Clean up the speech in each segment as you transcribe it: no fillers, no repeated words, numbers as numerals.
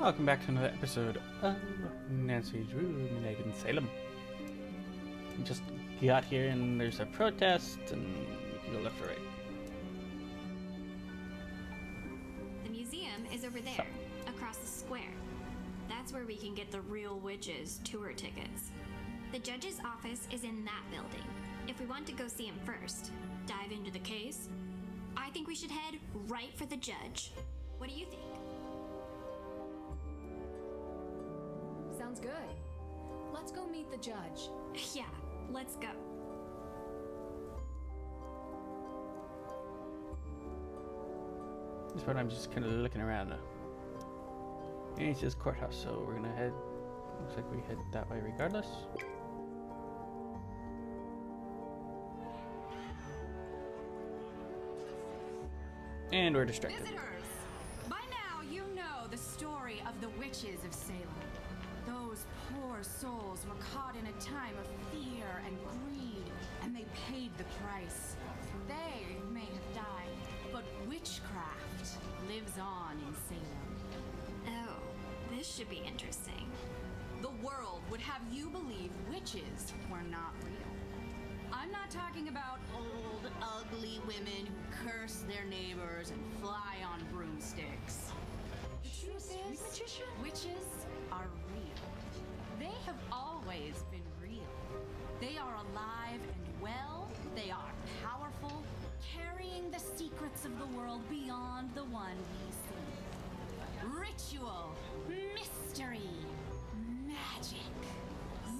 Welcome back to another episode of Nancy Drew Midnight in Salem. We just got here and there's a protest and we can go left or right. The museum is over there, across the square. That's where we can get the Real Witches tour tickets. The judge's office is in that building. If we want to go see him first, dive into the case, I think we should head right for the judge. What do you think? Sounds good. Let's go meet the judge. Yeah, let's go. This part I'm just kind of looking around. And it says courthouse, so we're gonna head. Looks like we head that way regardless. And we're distracted. Visitors! By now you know the story of the witches of Salem. Those poor souls were caught in a time of fear and greed, and they paid the price. They may have died, but witchcraft lives on in Salem. Oh, this should be interesting. The world would have you believe witches were not real. I'm not talking about old, ugly women who curse their neighbors and fly on broomsticks. The truth is, witches are real. They have always been real. They are alive and well. They are powerful, carrying the secrets of the world beyond the one we see. Ritual, mystery, magic.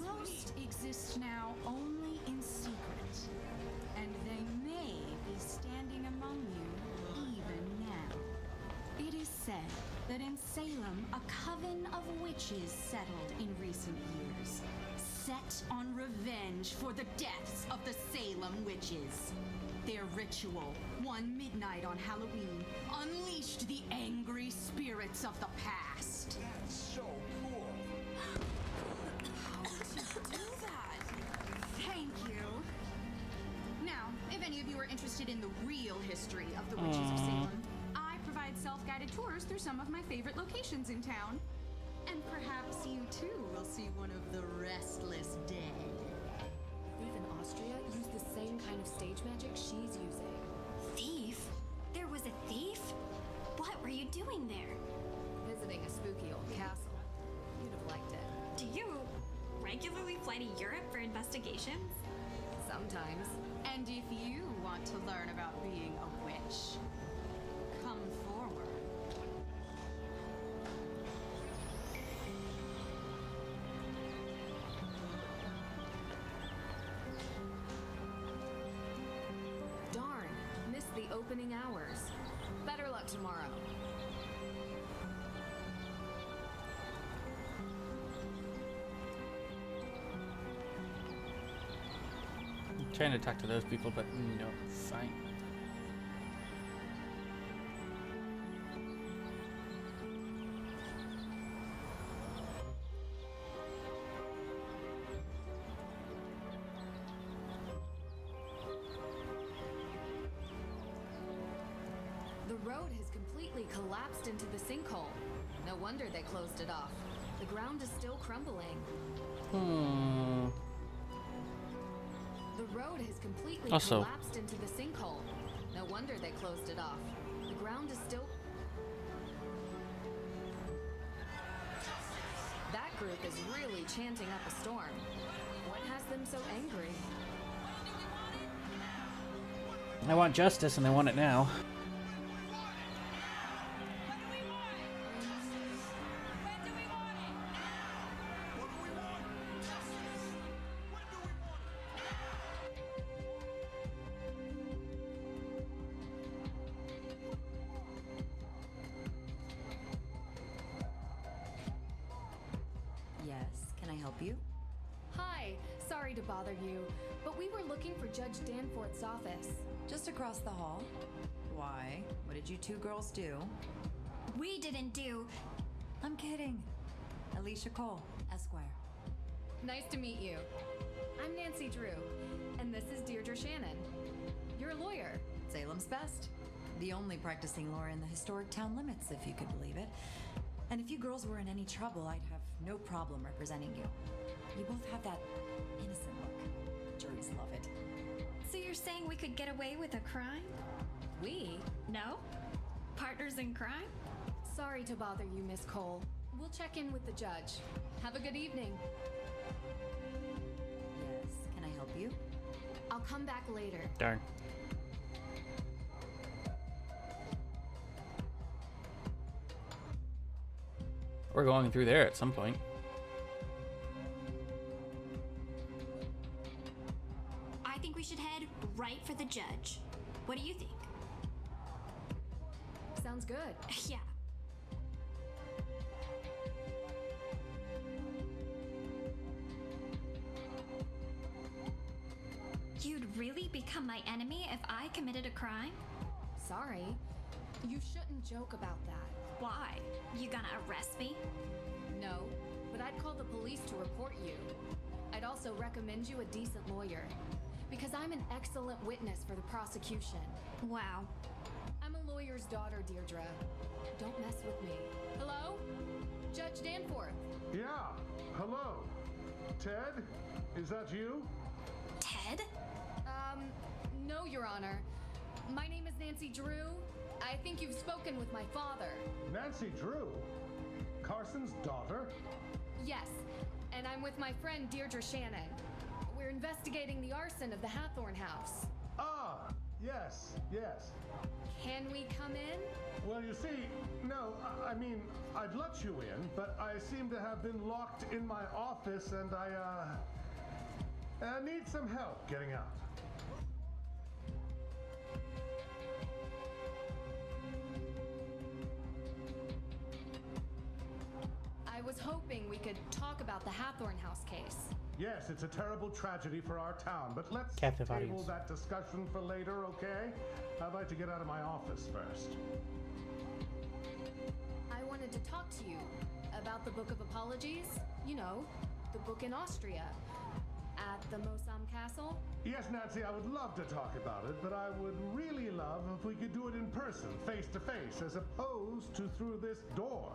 Most exist now only in secret, and they may be standing among you even now. It is said that in Salem, a coven of witches settled in recent years, set on revenge for the deaths of the Salem witches. Their ritual, one midnight on Halloween, unleashed the angry spirits of the past. That's so cool. How did you do that? Thank you. Now, if any of you are interested in the real history of the witches of Salem, I provide self-guided tours through some of my favorite locations in town. And perhaps you too will see one of the restless dead. Thief in Austria used the same kind of stage magic she's using. Thief? There was a thief? What were you doing there? Visiting a spooky old castle. You'd have liked it. Do you regularly fly to Europe for investigations? Sometimes. And if you want to learn about being a witch, come forward. Darn, missed the opening hours. Better luck tomorrow. I'm trying to talk to those people, but no, fine. The road has completely collapsed into the sinkhole. No wonder they closed it off. The ground is still crumbling. The road has completely Also- collapsed into the sinkhole. No wonder they closed it off. The ground is still... That group is really chanting up a storm. What has them so angry? I want justice and they want it now. Yes, can I help you? Hi, sorry to bother you, but we were looking for Judge Danforth's office. Just across the hall. Why? What did you two girls do? We didn't do. I'm kidding. Alicia Cole, Esquire. Nice to meet you. I'm Nancy Drew, and this is Deirdre Shannon. You're a lawyer. Salem's best. The only practicing lawyer in the historic town limits, if you could believe it. And if you girls were in any trouble, I'd have no problem representing you. You both have that innocent look. Juries love it. So you're saying we could get away with a crime? We? No? Partners in crime? Sorry to bother you, Miss Cole. We'll check in with the judge. Have a good evening. Yes, can I help you? I'll come back later. Darn. We're going through there at some point. I think we should head right for the judge. What do you think? Sounds good. Yeah. You'd really become my enemy if I committed a crime? Sorry. You shouldn't joke about that. Why? You gonna arrest me? No, but I'd call the police to report you. I'd also recommend you a decent lawyer, because I'm an excellent witness for the prosecution. Wow. I'm a lawyer's daughter, Deirdre. Don't mess with me. Hello? Judge Danforth. Yeah, hello. Ted, is that you? Ted? No, Your Honor. My name is Nancy Drew. I think you've spoken with my father. Nancy Drew? Carson's daughter? Yes, and I'm with my friend Deirdre Shannon. We're investigating the arson of the Hathorne House. Ah, yes, yes. Can we come in? Well, you see, no, I mean, I'd let you in, but I seem to have been locked in my office and I need some help getting out. I was hoping we could talk about the Hathorne House case. Yes, it's a terrible tragedy for our town, but let's Captive table audience. that discussion for later, okay? I'd like to get out of my office first. I wanted to talk to you about the Book of Apologies. You know, the book in Austria. At the Mosam Castle. Yes, Nancy, I would love to talk about it, but I would really love if we could do it in person, face to face, as opposed to through this door.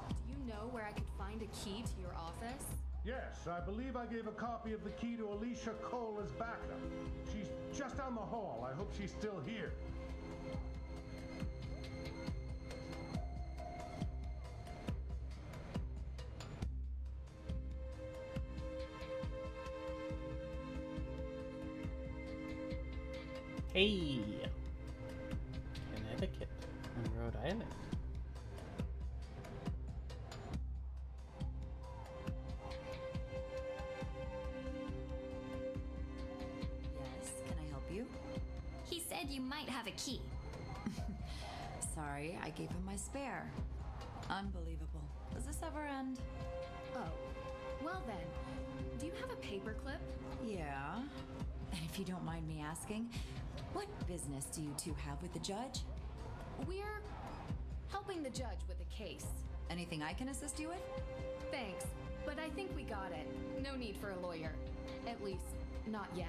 Do you know where I could find a key to your office? Yes, I believe I gave a copy of the key to Alicia Cole as backup. She's just down the hall. I hope she's still here. Hey! Connecticut and Rhode Island. Yes, can I help you? He said you might have a key. Sorry, I gave him my spare. Unbelievable. Does this ever end? Oh, well then, do you have a paperclip? Yeah. And if you don't mind me asking, what business do you two have with the judge? We're helping the judge with a case. Anything I can assist you with? Thanks, but I think we got it. No need for a lawyer. At least, not yet.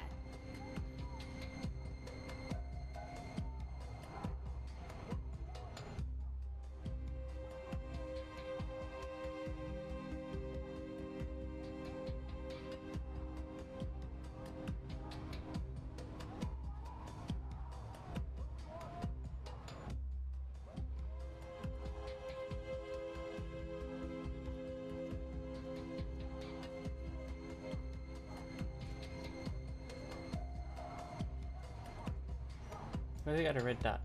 Why they got a red dot?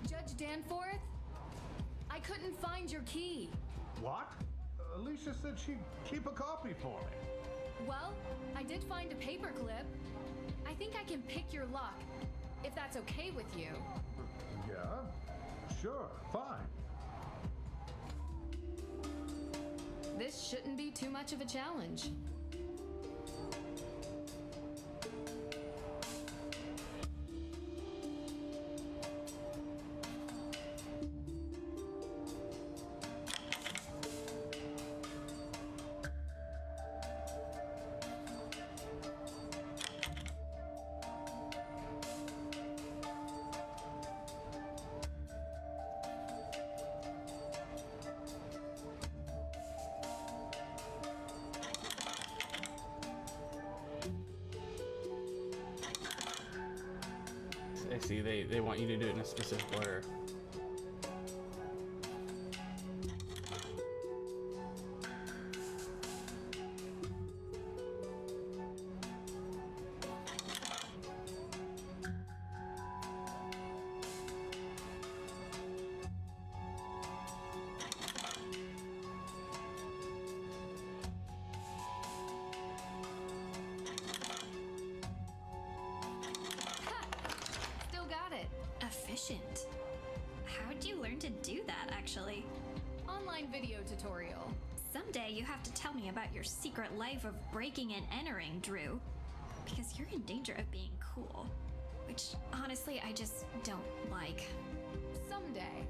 Judge Danforth? I couldn't find your key. What? Alicia said she'd keep a copy for me. Well, I did find a paperclip. I think I can pick your lock, if that's okay with you. Yeah? Sure, fine. This shouldn't be too much of a challenge. I see, they want you to do it in a specific order. Still got it. Efficient. How'd you learn to do that, actually? Online video tutorial. Someday you have to tell me about your secret life of breaking and entering, Drew. Because you're in danger of being cool. Which, honestly, I just don't like. Someday.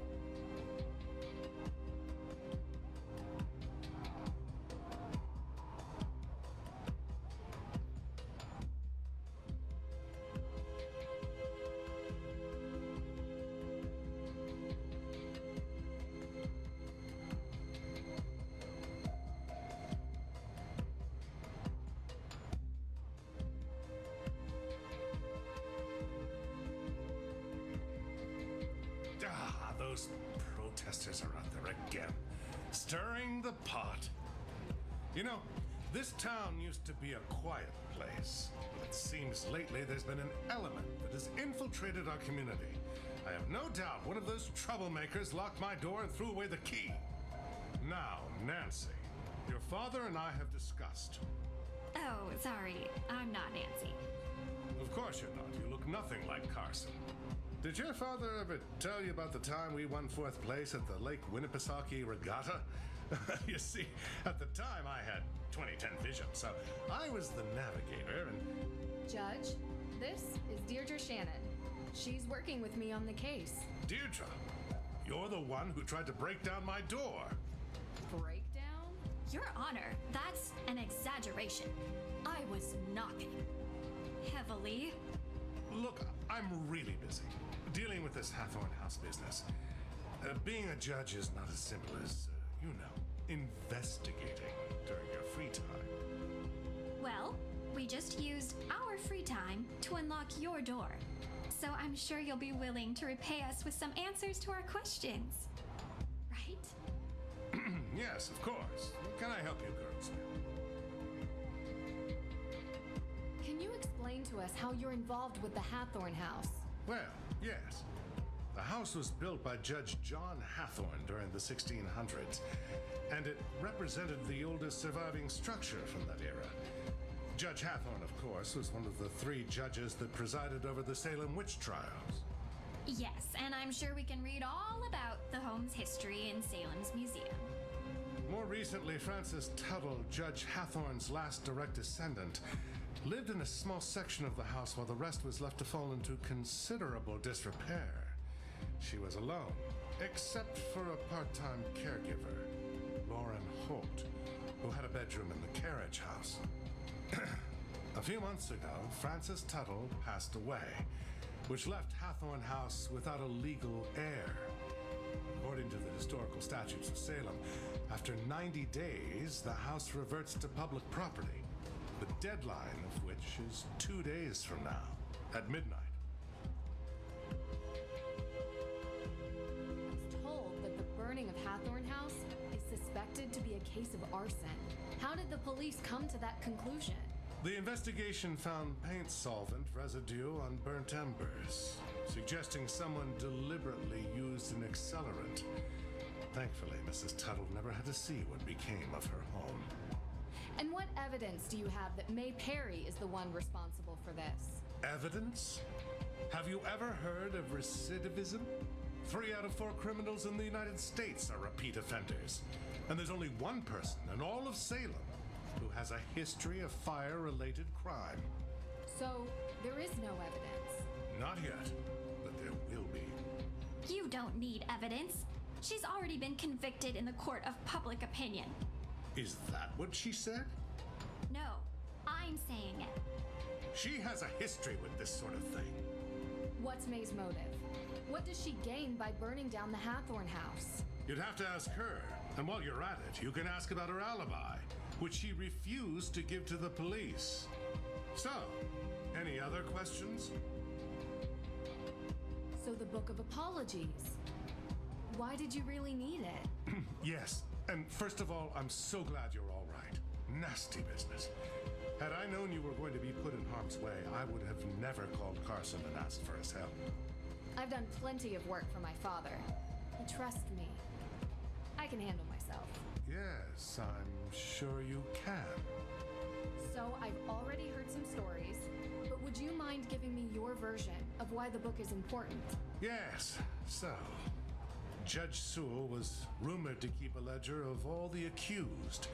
Those protesters are out there again, stirring the pot. You know, this town used to be a quiet place. It seems lately there's been an element that has infiltrated our community. I have no doubt one of those troublemakers locked my door and threw away the key. Now, Nancy, your father and I have discussed. Oh, sorry. I'm not Nancy. Of course you're not. You look nothing like Carson. Did your father ever tell you about the time we won 4th place at the Lake Winnipesaukee Regatta? You see, at the time I had 20/10 vision, so I was the navigator and... Judge, this is Deirdre Shannon. She's working with me on the case. Deirdre, you're the one who tried to break down my door. Breakdown? Your Honor, that's an exaggeration. I was knocking. Heavily. Look, I'm really busy dealing with this Hathorne House business. Being a judge is not as simple as, investigating during your free time. Well, we just used our free time to unlock your door. So I'm sure you'll be willing to repay us with some answers to our questions. Right? Yes, of course. Can I help you, girls? Can you explain to us how you're involved with the Hathorne House? Well, yes. The house was built by Judge John Hathorne during the 1600s, and it represented the oldest surviving structure from that era. Judge Hathorne, of course, was one of the 3 judges that presided over the Salem witch trials. Yes, and I'm sure we can read all about the home's history in Salem's museum. More recently, Frances Tuttle, Judge Hathorne's last direct descendant, lived in a small section of the house while the rest was left to fall into considerable disrepair. She was alone, except for a part-time caregiver, Lauren Holt, who had a bedroom in the carriage house. A few months ago, Frances Tuttle passed away, which left Hathorne House without a legal heir. According to the historical statutes of Salem, after 90 days, the house reverts to public property, the deadline of which is 2 days from now, at midnight. I was told that the burning of Hathorne House is suspected to be a case of arson. How did the police come to that conclusion? The investigation found paint solvent residue on burnt embers, suggesting someone deliberately used an accelerant. Thankfully, Mrs. Tuttle never had to see what became of her home. And what evidence do you have that Mei Parry is the one responsible for this? Evidence? Have you ever heard of recidivism? 3 out of 4 criminals in the United States are repeat offenders. And there's only one person in all of Salem who has a history of fire-related crime. So, there is no evidence. Not yet, but there will be. You don't need evidence. She's already been convicted in the court of public opinion. Is that what she said? No, I'm saying it. She has a history with this sort of thing. What's Mei's motive? What does she gain by burning down the Hathorne House? You'd have to ask her. And while you're at it, you can ask about her alibi, which she refused to give to the police. So, any other questions? So the Book of Apologies. Why did you really need it? Yes, and first of all, I'm so glad you're all right. Nasty business. Had I known you were going to be put in harm's way, I would have never called Carson and asked for his help. I've done plenty of work for my father. Trust me. I can handle myself. Yes, I'm sure you can. So I've already heard some stories, but would you mind giving me your version of why the book is important? Yes, so Judge Sewell was rumored to keep a ledger of all the accused,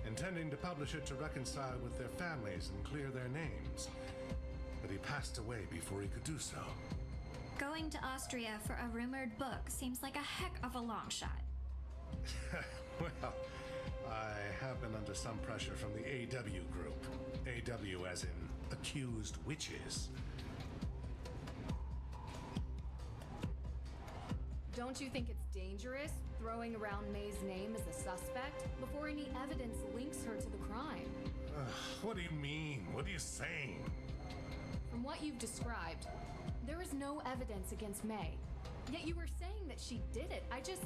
intending to publish it to reconcile with their families and clear their names. But he passed away before he could do so. Going to Austria for a rumored book seems like a heck of a long shot. Well, I have been under some pressure from the AW group. AW as in accused witches. Don't you think it's dangerous throwing around Mei's name as a suspect before any evidence links her to the crime? What do you mean? What are you saying? From what you've described, there is no evidence against Mei. Yet you were saying that she did it. As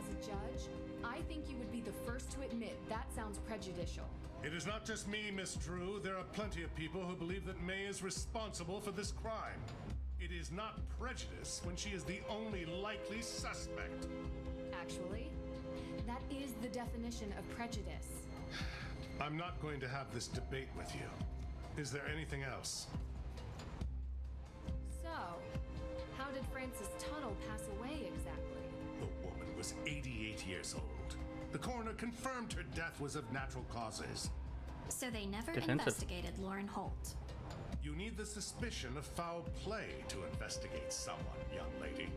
a judge, I think you would be the first to admit that sounds prejudicial. It is not just me, Miss Drew. There are plenty of people who believe that Mei is responsible for this crime. It is not prejudice when she is the only likely suspect. Actually, that is the definition of prejudice. I'm not going to have this debate with you. Is there anything else? So, how did Frances Tuttle pass away exactly? The woman was 88 years old. The coroner confirmed her death was of natural causes. So they never Defensive. investigated Lauren Holt. You need the suspicion of foul play to investigate someone, young lady.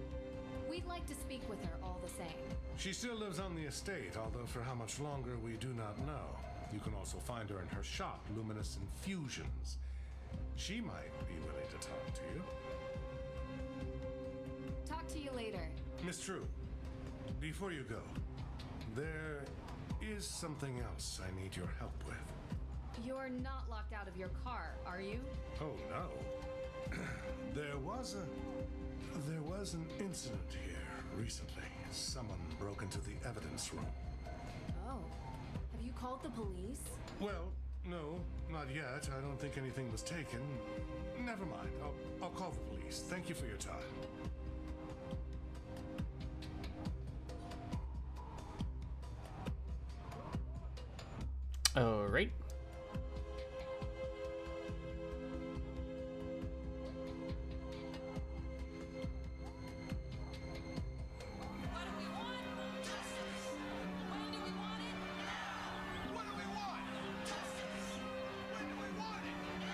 We'd like to speak with her all the same. She still lives on the estate, although for how much longer we do not know. You can also find her in her shop, Luminous Infusions. She might be willing to talk to you. Talk to you later. Miss Drew, before you go, there is something else I need your help with. You're not locked out of your car, are you? Oh, no. There was an incident here recently. Someone broke into the evidence room. Oh. Have you called the police? Well, no, not yet. I don't think anything was taken. Never mind. I'll call the police. Thank you for your time. All right.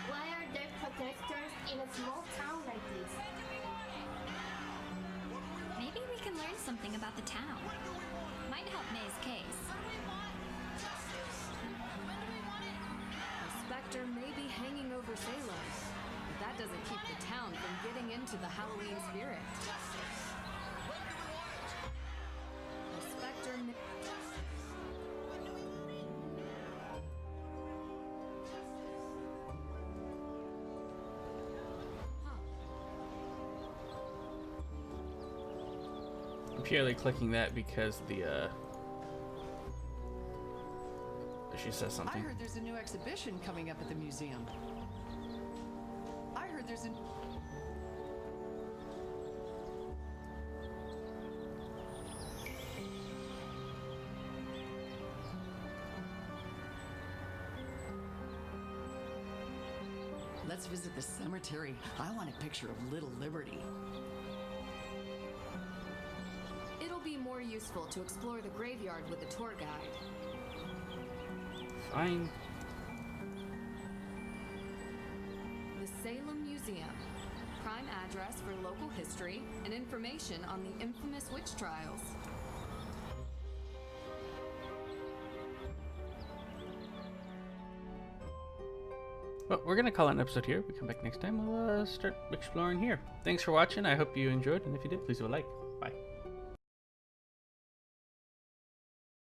Why are there protesters in a small town like this? Maybe we can learn something about the town. Might help May's case. The specter may be hanging over Salem, but that doesn't keep the town from getting into the Halloween spirit. The specter may... I'm purely clicking that because she says I something. heard there's a new exhibition coming up at the museum. I heard there's a... Let's visit the cemetery. I want a picture of Little Liberty. It'll be more useful to explore the graveyard with a tour guide. Fine. The Salem Museum. Prime address for local history and information on the infamous witch trials. Well, we're gonna call it an episode here. We come back next time. We'll start exploring here. Thanks for watching. I hope you enjoyed, and if you did, please leave a like. Bye.